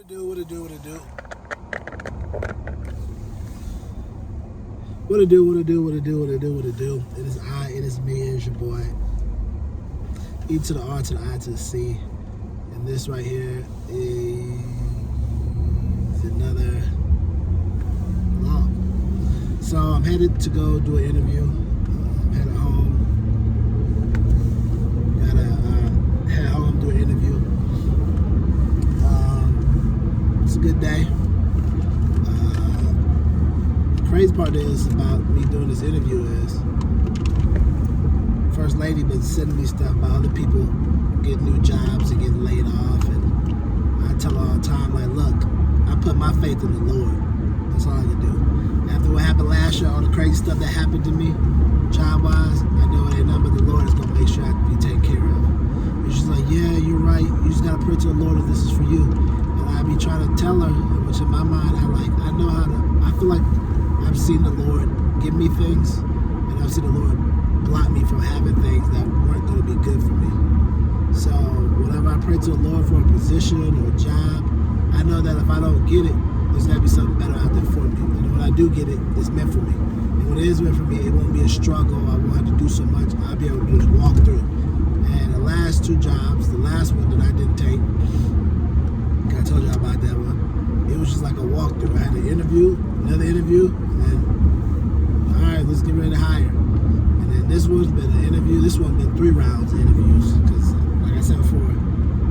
do, what it do, what it do. What it do, what it do, what it do, what it do, what it do. It is I, it is me, it is your boy. E to the R to the I to the C. And this right here is another vlog. So I'm headed to go do an interview. I'm headed home. Gotta head home, do an interview. It's a good day. The crazy part is about me doing this interview is First Lady been sending me stuff about other people getting new jobs and getting laid off, and I tell her all the time, like, look, I put my faith in the Lord. That's all I can do. After what happened last year, all the crazy stuff that happened to me, job-wise, I know it ain't nothing but the Lord is gonna make sure I can be taken care of. And she's like, yeah, you're right. You just gotta pray to the Lord if this is for you. And I be trying to tell her, which in my mind, I know how to. I feel like I've seen the Lord give me things, and I've seen the Lord block me from having things that weren't going to be good for me. So whenever I pray to the Lord for a position or a job, I know that if I don't get it, there's got to be something better out there for me. And when I do get it, it's meant for me. And when it is meant for me, it won't be a struggle. I won't have to do so much. I'll be able to just walk through. And the last two jobs, the last one that I didn't take, I told you about that one. It was just like a walkthrough. I had an interview, another interview, and then, all right, let's get ready to hire. And then this one's been an interview. This one's been 3 rounds of interviews because, like I said before,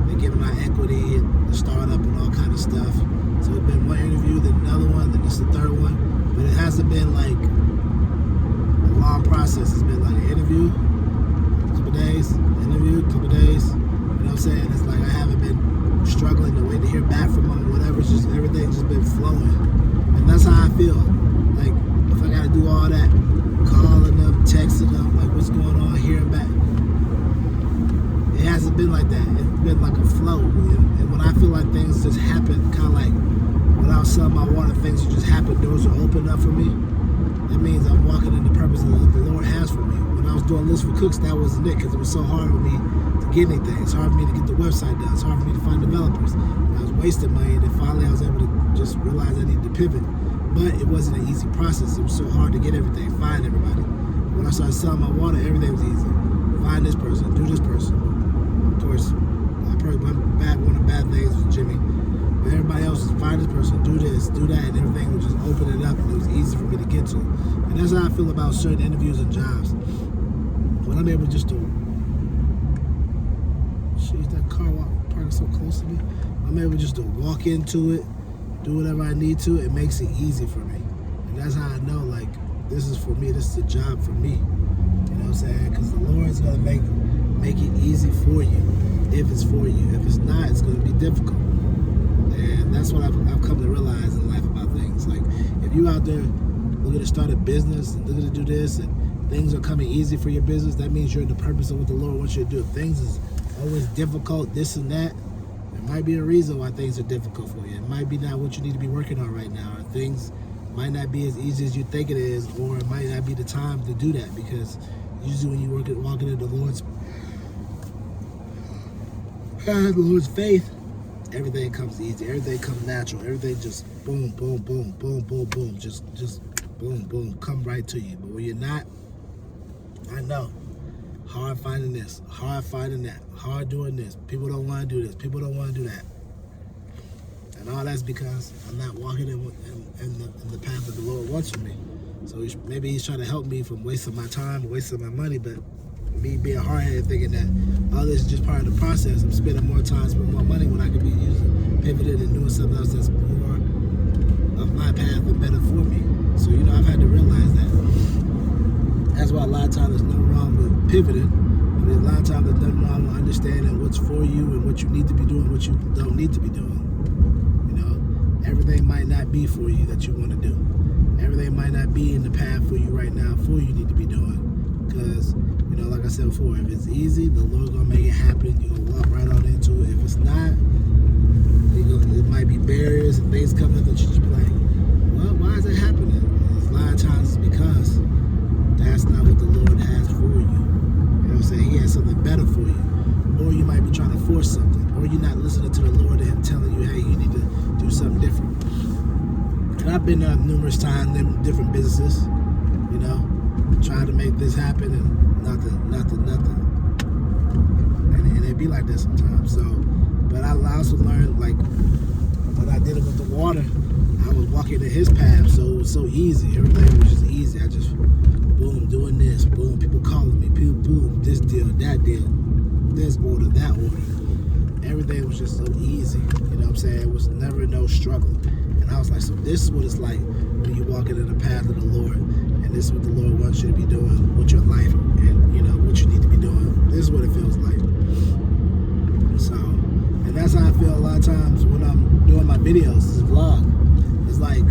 they're giving out equity and the startup and all kind of stuff. So it's been one interview, then another one, then this is the third one. But it hasn't been like a long process. It's been like an interview, a couple days, interview, a couple days. You know what I'm saying? It's like I haven't been struggling to wait to hear back from them, whatever. It's just everything's just been flowing, and that's how I feel. Like if I gotta do all that, calling them, texting them, like what's going on, hearing back. It hasn't been like that. It's been like a flow, and when I feel like things just happen, kind of like without selling my water, things just happen. Doors are open up for me. That means I'm walking in the purpose that the Lord has for me. When I was doing List for Cooks, that wasn't it, because it was so hard for me to get anything. It's hard for me to get the website done. It's hard for me to find developers. And I was wasting money, and then finally I was able to just realize I needed to pivot. But it wasn't an easy process. It was so hard to get everything, find everybody. When I started selling my water, everything was easy. Find this person, do this person. Of course, one of the bad things was Jimmy. But everybody else was find this person, do this, do that, and everything was just open it up, and it was easy for me to get to. And that's how I feel about certain interviews and jobs. When I'm able just to, jeez, that car parked so close to me. I'm able just to walk into it, do whatever I need to. It makes it easy for me, and that's how I know, like, this is for me. This is a job for me. You know what I'm saying? Because the Lord's gonna make it easy for you if it's for you. If it's not, it's gonna be difficult. And that's what I've come to realize in life about things. Like, if you out there looking to start a business and looking to do this, and things are coming easy for your business, that means you're in the purpose of what the Lord wants you to do. If things is always difficult, this and that, there might be a reason why things are difficult for you. It might be not what you need to be working on right now, or things might not be as easy as you think it is, or it might not be the time to do that, because usually when you walking in the Lord's faith, everything comes easy, everything comes natural, everything just boom, boom, boom, boom, boom, boom, just boom, boom, come right to you. But when you're not, I know, hard finding this, hard finding that, hard doing this, people don't want to do this, people don't want to do that. And all that's because I'm not walking in the path that the Lord wants for me. So maybe he's trying to help me from wasting my time, wasting my money, but me being hard-headed, thinking that all this is just part of the process. I'm spending more time, spending more money when I could be pivoted and doing something else that's more of my path and better for me. So, you know, I've had to realize that. That's why a lot of times there's nothing wrong with pivoting. And a lot of times there's nothing wrong with understanding what's for you and what you need to be doing, what you don't need to be doing. You know, everything might not be for you that you want to do. Everything might not be in the path for you right now for you need to be doing. Because, you know, like I said before, if it's easy, the Lord's going to make it happen. You're going to walk right on into it. If it's not, it might be barriers and things coming up that you just be like, well, why is that happening? And a lot of times it's because that's not what the Lord has for you. You know what I'm saying? He has something better for you. Or you might be trying to force something. Or you're not listening listening to the Lord and Him telling you, hey, you need to do something different. And I've been there numerous times in different businesses, you know, trying to make this happen and nothing. And it be like that sometimes. So, but I also learned, like, when I did it with the water, I was walking in His path, so it was so easy. Everything was just easy. I just, boom, doing this, boom, people calling me, boom, this deal, that deal, this order, that order. Everything was just so easy. You know what I'm saying? It was never no struggle. And I was like, so this is what it's like when you're walking in the path of the Lord, and this is what the Lord wants you to be doing with your life, and you know what you need to be doing. This is what it feels like. So, and that's how I feel a lot of times when I'm doing my videos, this vlog. It's like,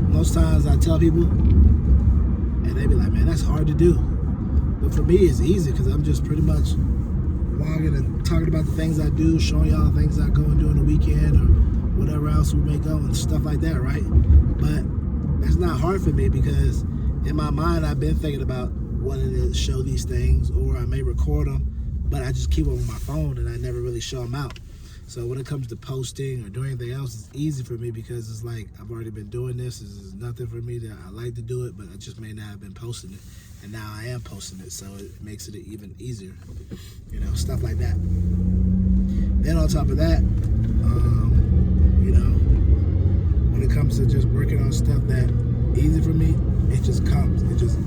most times I tell people, and they be like, man, that's hard to do. But for me, it's easy, because I'm just pretty much vlogging and talking about the things I do, showing y'all the things I go and do on the weekend, or whatever else we may go, and stuff like that, right? But it's not hard for me, because in my mind, I've been thinking about wanting to show these things, or I may record them, but I just keep them on my phone, and I never really show them out. So when it comes to posting or doing anything else, it's easy for me, because it's like, I've already been doing this. This is nothing for me. I like to do it, but I just may not have been posting it. And now I am posting it, so it makes it even easier. You know, stuff like that. Then on top of that, you know, when it comes to just working on stuff that easy for me, it just comes. It just,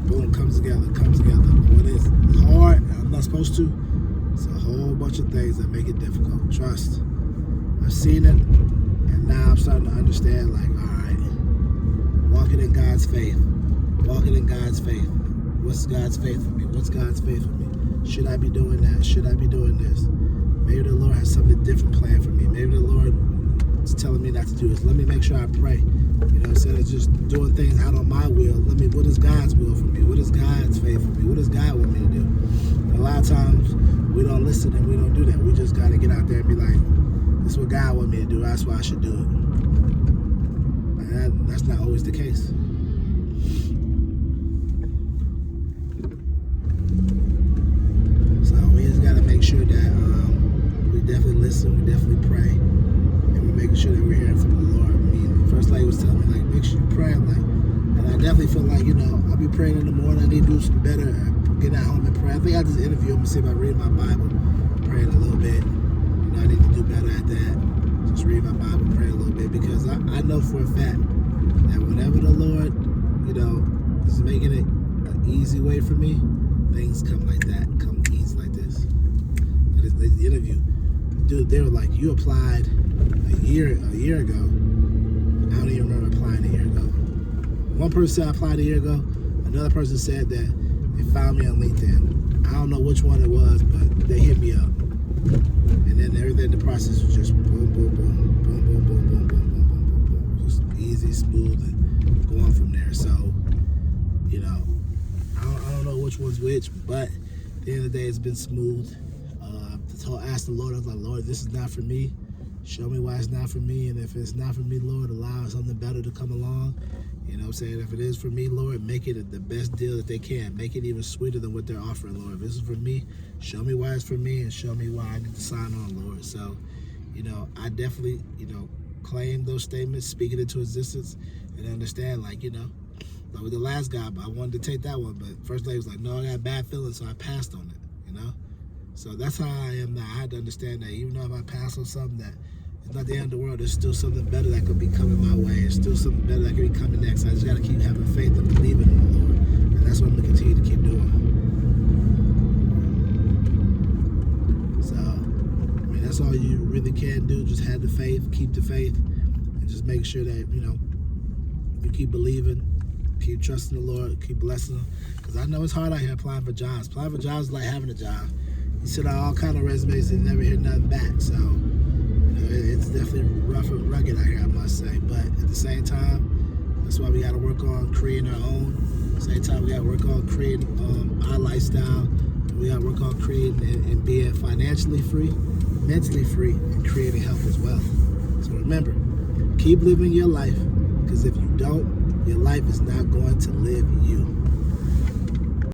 boom, comes together. When it's hard, I'm not supposed to, it's a whole bunch of things that make it difficult. Trust. I've seen it, and now I'm starting to understand, like, all right, walking in God's faith. What's God's faith for me? What's God's faith for me? Should I be doing that? Should I be doing this? Maybe the Lord has something different planned for me. Maybe the Lord is telling me not to do this. Let me make sure I pray. You know, instead of just doing things out on my will, what is God's will for me? What is God's faith for me? What does God want me to do? And a lot of times, we don't listen and we don't do that. We just got to get out there and be like, this is what God wants me to do. That's why I should do it. And that's not always the case. So we just got to make sure that we definitely listen, we definitely pray, and we're making sure that we're hearing from the Lord. I mean, First Lady was telling me, like, make sure you pray. I'm like, and I definitely feel like, you know, I'll be praying in the morning. I need to do some better. Get at home and pray. I think I just interview him and see if I read my Bible, praying a little bit. You know, I need to do better at that. Just read my Bible, pray a little bit, because I know for a fact that whenever the Lord, you know, is making it an easy way for me, things come like that, come easy like this. And the interview, dude, they were like, you applied a year ago. I don't even remember applying a year ago. One person said I applied a year ago. Another person said that they found me on LinkedIn. I don't know which one it was, but they hit me up. And then everything, the process was just boom, boom, boom, boom, boom, boom, boom, boom, boom, boom, boom, boom. Just easy, smooth, and go on from there. So, you know, I don't know which one's which, but at the end of the day, it's been smooth. I asked the Lord, I was like, Lord, this is not for me. Show me why it's not for me. And if it's not for me, Lord, allow something better to come along. You know what I'm saying? If it is for me, Lord, make it the best deal that they can. Make it even sweeter than what they're offering, Lord. If this is for me, show me why it's for me, and show me why I need to sign on, Lord. So, you know, I definitely, you know, claim those statements, speak it into existence, and understand, like, you know, like with the last guy, I wanted to take that one, but First Lady was like, no, I got bad feelings, so I passed on it, you know? So that's how I am now. I had to understand that even though if I pass on something, that it's not the end of the world, there's still something better that could be coming my way. There's still something better that could be coming next. I just got to keep having faith and believing in the Lord. And that's what I'm going to continue to keep doing. So, I mean, that's all you really can do. Just have the faith, keep the faith, and just make sure that, you know, you keep believing, keep trusting the Lord, keep blessing Him. Because I know it's hard out here applying for jobs. Applying for jobs is like having a job. You send out all kind of resumes and never hear nothing back. So, it's definitely rough and rugged out here, I must say. But at the same time, that's why we got to work on creating our own. At the same time, we got to work on creating our lifestyle. We got to work on creating and being financially free, mentally free, and creating health as well. So remember, keep living your life, because if you don't, your life is not going to live you.